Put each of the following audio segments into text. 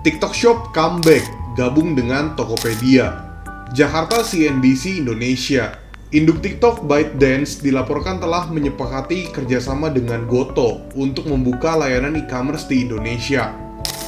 TikTok Shop comeback, gabung dengan Tokopedia. Jakarta CNBC Indonesia. Induk TikTok ByteDance dilaporkan telah menyepakati kerjasama dengan Goto untuk membuka layanan e-commerce di Indonesia.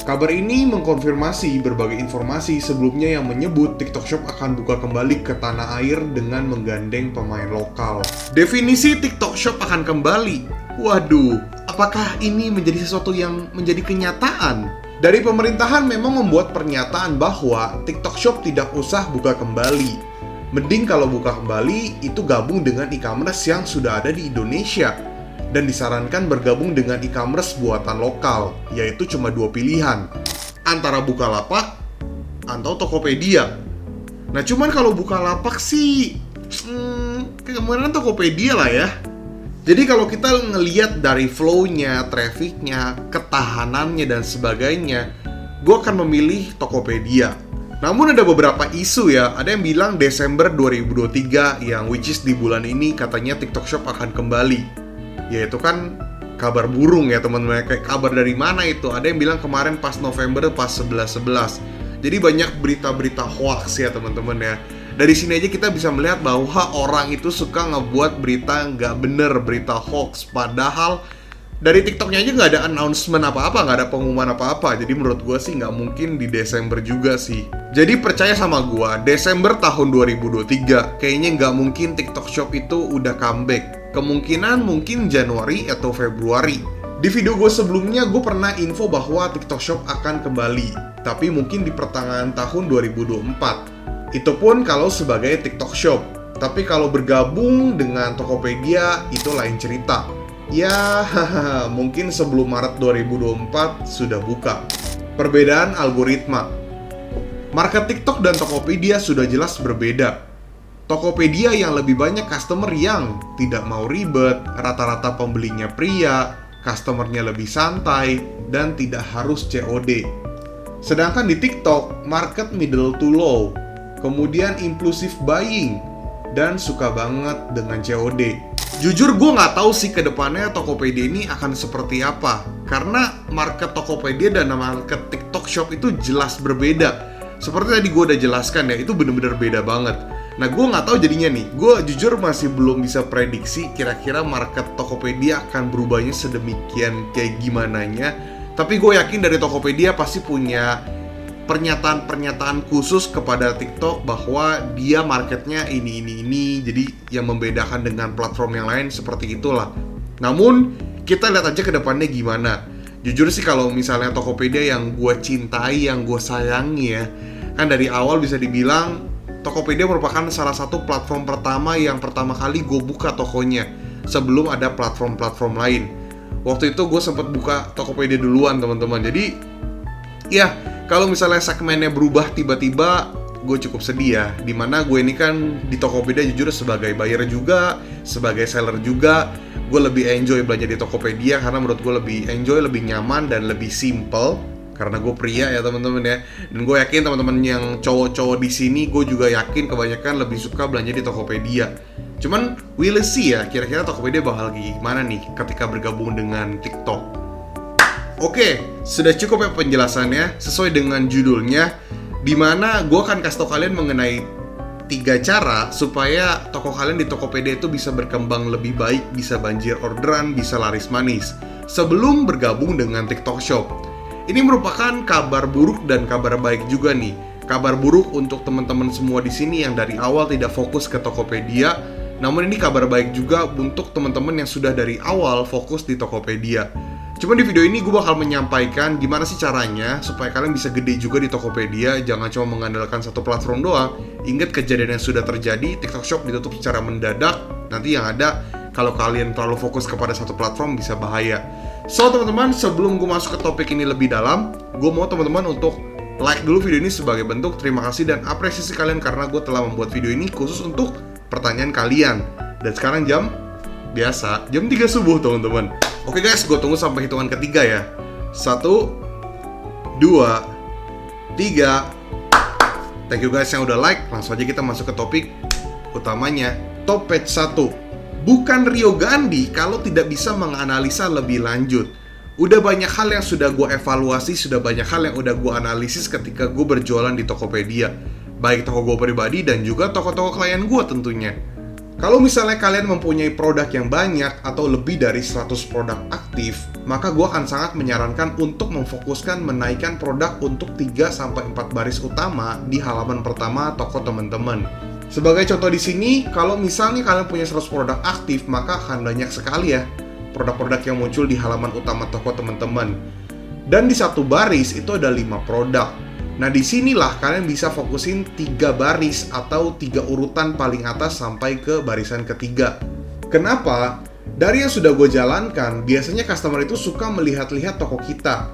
Kabar ini mengkonfirmasi berbagai informasi sebelumnya yang menyebut TikTok Shop akan buka kembali ke tanah air dengan menggandeng pemain lokal. Definisi TikTok Shop akan kembali. Waduh, apakah ini menjadi sesuatu yang menjadi kenyataan? Dari pemerintahan memang membuat pernyataan bahwa TikTok Shop tidak usah buka kembali. Mending kalau buka kembali, itu gabung dengan e-commerce yang sudah ada di Indonesia. Dan disarankan bergabung dengan e-commerce buatan lokal, yaitu cuma 2 pilihan. Antara Bukalapak atau Tokopedia. Nah cuman kalau Bukalapak sih, kemungkinan Tokopedia lah ya. Jadi kalau kita ngelihat dari flow-nya, traffic-nya, ketahanannya, dan sebagainya, gue akan memilih Tokopedia. Namun ada beberapa isu ya, ada yang bilang Desember 2023, yang which is di bulan ini katanya TikTok Shop akan kembali. Yaitu kan kabar burung ya teman-teman, kayak kabar dari mana itu? Ada yang bilang kemarin pas November, pas 11-11. Jadi banyak berita-berita hoax ya teman-teman ya. Dari sini aja kita bisa melihat bahwa orang itu suka ngebuat berita nggak bener, berita hoax. Padahal dari TikToknya aja nggak ada announcement apa-apa, nggak ada pengumuman apa-apa. Jadi menurut gue sih nggak mungkin di Desember juga sih. Jadi percaya sama gue, Desember tahun 2023 kayaknya nggak mungkin TikTok Shop itu udah comeback. Kemungkinan mungkin Januari atau Februari. Di video gue sebelumnya gue pernah info bahwa TikTok Shop akan kembali, tapi mungkin di pertengahan tahun 2024. Itu pun kalau sebagai TikTok Shop. Tapi kalau bergabung dengan Tokopedia itu lain cerita. Ya, mungkin sebelum Maret 2024 sudah buka. Perbedaan algoritma. Market TikTok dan Tokopedia sudah jelas berbeda. Tokopedia yang lebih banyak customer yang tidak mau ribet, rata-rata pembelinya pria, customernya lebih santai, dan tidak harus COD. Sedangkan di TikTok, market middle to low, kemudian impulsive buying, dan suka banget dengan COD. Jujur gue nggak tahu sih kedepannya Tokopedia ini akan seperti apa, karena market Tokopedia dan market TikTok Shop itu jelas berbeda. Seperti tadi gue udah jelaskan ya, itu bener-bener beda banget. Nah gue nggak tahu jadinya nih, gue jujur masih belum bisa prediksi kira-kira market Tokopedia akan berubahnya sedemikian kayak gimananya. Tapi gue yakin dari Tokopedia pasti punya pernyataan-pernyataan khusus kepada TikTok bahwa dia marketnya ini. Jadi yang membedakan dengan platform yang lain seperti itulah. Namun kita lihat aja ke depannya gimana. Jujur sih kalau misalnya Tokopedia yang gue cintai, yang gue sayangi ya, kan dari awal bisa dibilang Tokopedia merupakan salah satu platform pertama yang pertama kali gue buka tokonya sebelum ada platform-platform lain. Waktu itu gue sempat buka Tokopedia duluan teman-teman. Jadi ya kalau misalnya segmennya berubah tiba-tiba, gue cukup sedih ya. Dimana gue ini kan di Tokopedia jujur sebagai buyer juga, sebagai seller juga, gue lebih enjoy belanja di Tokopedia karena menurut gue lebih enjoy, lebih nyaman, dan lebih simple. Karena gue pria ya teman-teman ya. Dan gue yakin teman-teman yang cowok-cowok di sini, gue juga yakin kebanyakan lebih suka belanja di Tokopedia. Cuman we'll see ya, kira-kira Tokopedia bakal gimana nih ketika bergabung dengan TikTok. Oke, sudah cukup ya penjelasannya. Sesuai dengan judulnya, dimana gue akan kasih tau kalian mengenai 3 cara supaya toko kalian di Tokopedia itu bisa berkembang lebih baik, bisa banjir orderan, bisa laris manis sebelum bergabung dengan TikTok Shop. Ini merupakan kabar buruk dan kabar baik juga nih. Kabar buruk untuk teman-teman semua di sini yang dari awal tidak fokus ke Tokopedia. Namun ini kabar baik juga untuk teman-teman yang sudah dari awal fokus di Tokopedia. Cuma di video ini gue bakal menyampaikan gimana sih caranya supaya kalian bisa gede juga di Tokopedia. Jangan cuma mengandalkan satu platform doang. Ingat kejadian yang sudah terjadi, TikTok Shop ditutup secara mendadak. Nanti yang ada, kalau kalian terlalu fokus kepada satu platform bisa bahaya. So teman-teman, sebelum gue masuk ke topik ini lebih dalam, gue mau teman-teman untuk like dulu video ini sebagai bentuk terima kasih dan apresiasi kalian karena gue telah membuat video ini khusus untuk pertanyaan kalian. Dan sekarang jam 3 subuh teman-teman. Oke guys, gue tunggu sampai hitungan ketiga ya. 1, 2, 3. Thank you guys yang udah like. Langsung aja kita masuk ke topik utamanya. Top page 1. Bukan Rio Gandhi kalau tidak bisa menganalisa lebih lanjut. Udah banyak hal yang sudah gue evaluasi, sudah banyak hal yang udah gue analisis ketika gue berjualan di Tokopedia. Baik toko gue pribadi dan juga toko-toko klien gue tentunya. Kalau misalnya kalian mempunyai produk yang banyak atau lebih dari 100 produk aktif, maka gue akan sangat menyarankan untuk memfokuskan menaikkan produk untuk 3-4 baris utama di halaman pertama toko teman-teman. Sebagai contoh di sini, kalau misalnya kalian punya 100 produk aktif, maka akan banyak sekali ya produk-produk yang muncul di halaman utama toko teman-teman. Dan di satu baris itu ada 5 produk. Nah disinilah kalian bisa fokusin 3 baris atau 3 urutan paling atas sampai ke barisan ketiga. Kenapa? Dari yang sudah gue jalankan, biasanya customer itu suka melihat-lihat toko kita.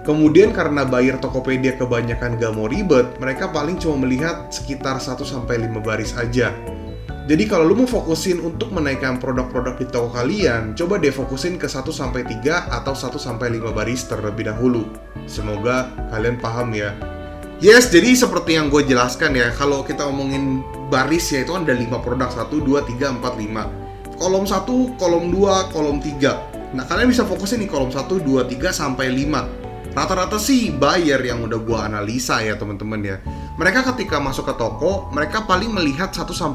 Kemudian karena buyer Tokopedia kebanyakan gak mau ribet, mereka paling cuma melihat sekitar 1-5 baris aja. Jadi kalau lu mau fokusin untuk menaikkan produk-produk di toko kalian, coba deh fokusin ke 1-3 atau 1-5 baris terlebih dahulu. Semoga kalian paham ya. Yes, jadi seperti yang gue jelaskan ya, kalau kita ngomongin baris ya itu kan ada 5 produk, 1, 2, 3, 4, 5. Kolom 1, kolom 2, kolom 3. Nah kalian bisa fokusin nih kolom 1, 2, 3, sampai 5. Rata-rata sih buyer yang udah gue analisa ya teman-teman ya. Mereka ketika masuk ke toko, mereka paling melihat 1-5.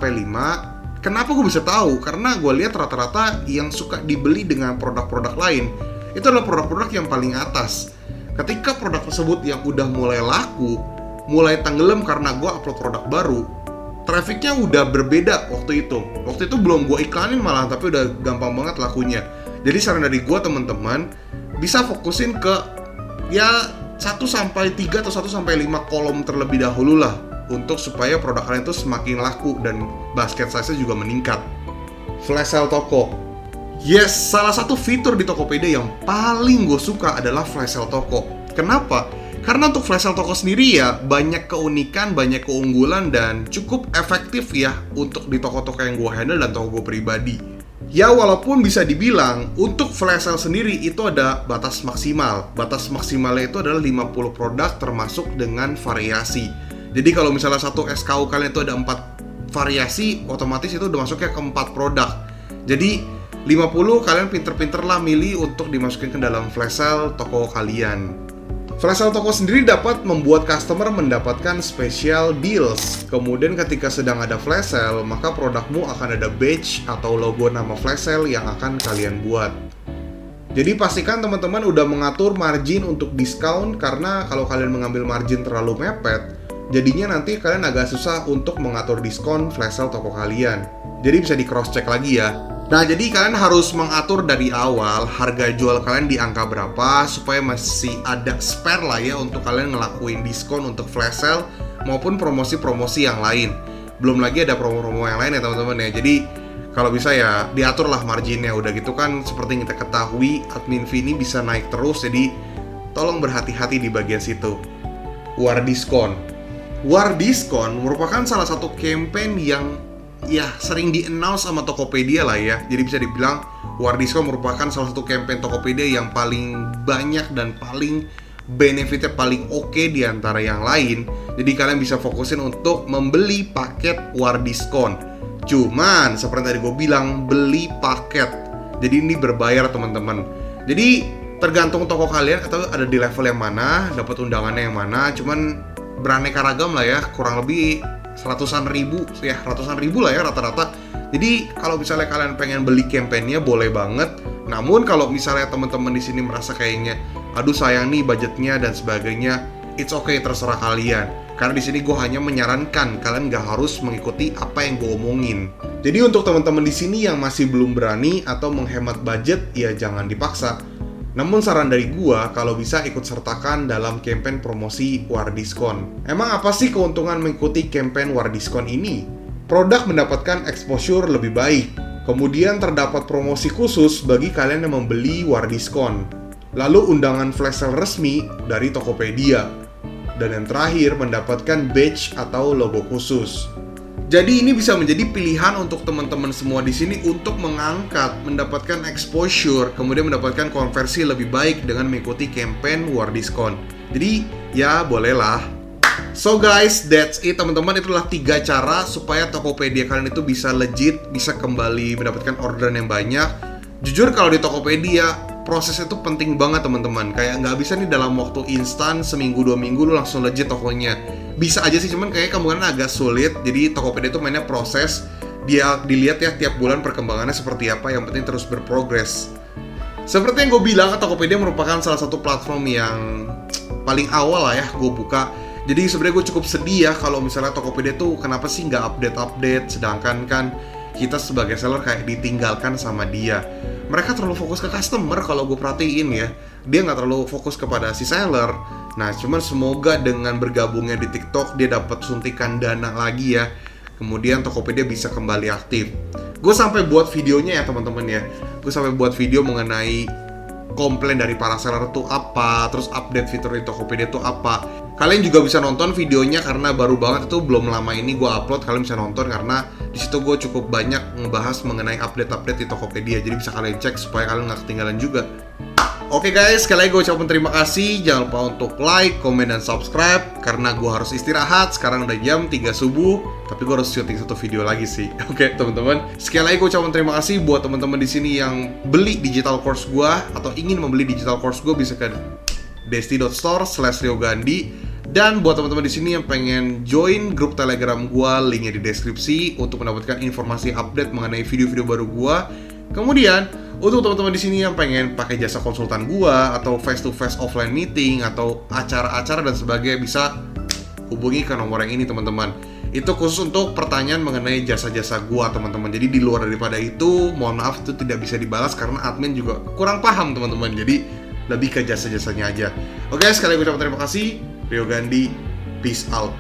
Kenapa gue bisa tahu? Karena gue lihat rata-rata yang suka dibeli dengan produk-produk lain itu adalah produk-produk yang paling atas. Ketika produk tersebut yang udah mulai laku, mulai tenggelam karena gue upload produk baru, trafficnya udah berbeda waktu itu. Waktu itu belum gue iklanin malah, tapi udah gampang banget lakunya. Jadi saran dari gue teman-teman, bisa fokusin ke ya 1-3 atau 1-5 kolom terlebih dahulu lah, untuk supaya produk kalian itu semakin laku dan basket size-nya juga meningkat. Flash sale toko. Yes, salah satu fitur di Tokopedia yang paling gue suka adalah flash sale toko. Kenapa? Karena untuk flash sale toko sendiri ya banyak keunikan, banyak keunggulan, dan cukup efektif ya untuk di toko-toko yang gue handle dan toko gue pribadi. Ya walaupun bisa dibilang untuk flash sale sendiri itu ada batas maksimal. Batas maksimalnya itu adalah 50 produk termasuk dengan variasi. Jadi kalau misalnya satu SKU kalian itu ada 4 variasi, otomatis itu udah masuknya ke 4 produk. Jadi 50 kalian pinter-pinter lah milih untuk dimasukin ke dalam flash sale toko kalian. Flash sale toko sendiri dapat membuat customer mendapatkan special deals. Kemudian ketika sedang ada flash sale, maka produkmu akan ada badge atau logo nama flash sale yang akan kalian buat. Jadi pastikan teman-teman udah mengatur margin untuk diskon, karena kalau kalian mengambil margin terlalu mepet, jadinya nanti kalian agak susah untuk mengatur diskon flash sale toko kalian. Jadi bisa di cross check lagi ya. Nah, jadi kalian harus mengatur dari awal harga jual kalian di angka berapa supaya masih ada spare lah ya untuk kalian ngelakuin diskon untuk flash sale maupun promosi-promosi yang lain. Belum lagi ada promo-promo yang lain ya teman-teman ya. Jadi kalau bisa ya diaturlah marginnya. Udah gitu kan seperti yang kita ketahui admin fee ini bisa naik terus, jadi tolong berhati-hati di bagian situ. War diskon. War diskon merupakan salah satu campaign yang ya sering di-announce sama Tokopedia lah ya. Jadi bisa dibilang War Diskon merupakan salah satu campaign Tokopedia yang paling banyak dan paling benefitnya paling oke di antara yang lain. Jadi kalian bisa fokusin untuk membeli paket War Diskon. Cuman seperti tadi gue bilang, beli paket. Jadi ini berbayar teman-teman. Jadi tergantung toko kalian atau ada di level yang mana, dapat undangannya yang mana. Cuman beraneka ragam lah ya, kurang lebih ratusan ribu lah ya rata-rata. Jadi kalau misalnya kalian pengen beli campaign-nya boleh banget. Namun kalau misalnya teman-teman di sini merasa kayaknya aduh sayang nih budgetnya dan sebagainya, it's okay, terserah kalian. Karena di sini gue hanya menyarankan kalian gak harus mengikuti apa yang gue omongin. Jadi untuk teman-teman di sini yang masih belum berani atau menghemat budget, ya jangan dipaksa. Namun saran dari gua, kalau bisa ikut sertakan dalam campaign promosi War Diskon. Emang apa sih keuntungan mengikuti campaign War Diskon ini? Produk mendapatkan exposure lebih baik. Kemudian terdapat promosi khusus bagi kalian yang membeli War Diskon. Lalu undangan flash sale resmi dari Tokopedia. Dan yang terakhir mendapatkan badge atau logo khusus. Jadi ini bisa menjadi pilihan untuk teman-teman semua di sini untuk mengangkat, mendapatkan exposure, kemudian mendapatkan konversi lebih baik dengan mengikuti campaign War Diskon. Jadi ya bolehlah. So guys, that's it teman-teman. Itulah 3 cara supaya Tokopedia kalian itu bisa legit, bisa kembali mendapatkan orderan yang banyak. Jujur kalau di Tokopedia proses itu penting banget teman-teman. Kayak nggak bisa nih dalam waktu instan seminggu 2 minggu lu langsung legit tokonya. Bisa aja sih, cuman kayak kemungkinan agak sulit. Jadi Tokopedia itu mainnya proses, dia dilihat ya tiap bulan perkembangannya seperti apa. Yang penting terus berprogres. Seperti yang gue bilang, Tokopedia merupakan salah satu platform yang paling awal lah ya gue buka. Jadi sebenarnya gue cukup sedih ya kalau misalnya Tokopedia tuh kenapa sih nggak update-update, sedangkan kan kita sebagai seller kayak ditinggalkan sama dia. Mereka terlalu fokus ke customer kalau gue perhatiin ya. Dia nggak terlalu fokus kepada si seller. Nah, cuman semoga dengan bergabungnya di TikTok dia dapat suntikan dana lagi ya. Kemudian Tokopedia bisa kembali aktif. Gue sampai buat videonya ya teman-teman ya. Gue sampai buat video mengenai komplain dari para seller tuh apa, terus update fitur di Tokopedia tuh apa. Kalian juga bisa nonton videonya karena baru banget, itu belum lama ini gue upload. Kalian bisa nonton karena di situ gue cukup banyak ngebahas mengenai update-update di Tokopedia. Jadi bisa kalian cek supaya kalian nggak ketinggalan juga. Oke guys, sekali lagi gue ucapin terima kasih. Jangan lupa untuk like, komen, dan subscribe. Karena gue harus istirahat, sekarang udah jam 3 subuh. Tapi gue harus syuting satu video lagi sih. Oke teman-teman, sekali lagi gue ucapin terima kasih buat teman-teman di sini yang beli digital course gue atau ingin membeli digital course gue, bisa ke desti.store/riogandhi. Dan buat teman-teman di sini yang pengen join grup Telegram gue, linknya di deskripsi untuk mendapatkan informasi update mengenai video-video baru gue. Kemudian untuk teman-teman di sini yang pengen pakai jasa konsultan gua atau face to face offline meeting atau acara-acara dan sebagainya, bisa hubungi ke nomor yang ini teman-teman. Itu khusus untuk pertanyaan mengenai jasa-jasa gua teman-teman. Jadi di luar daripada itu, mohon maaf itu tidak bisa dibalas karena admin juga kurang paham teman-teman. Jadi lebih ke jasa-jasanya aja. Oke, sekali lagi ucapkan terima kasih. Rio Gandhi, peace out.